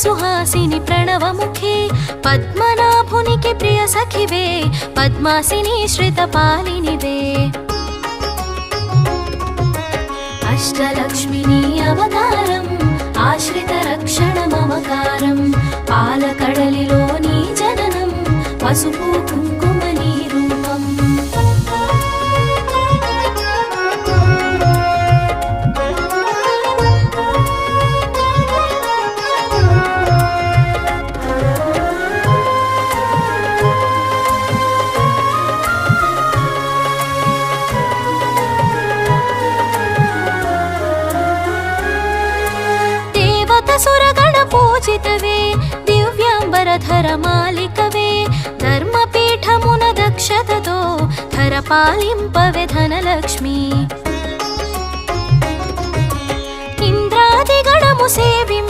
సుహాసిని ప్రణవముఖే పద్మనాభునికి ప్రియ సఖివే పద్మాసిని శ్రితపాలినివే అష్టలక్ష్మిని అవతారం ఆశ్రిత రక్షణ మమకారం పాలకడలిలో నీ జననం పసుపు కుంకుమ నీ రూపం సురగణ పూజితవే దివ్యాంబరధర మాలికవే ధర్మపీఠమున దక్షతతో ధర పాలింపవే ధనలక్ష్మి ఇంద్రాది గణము సేవింప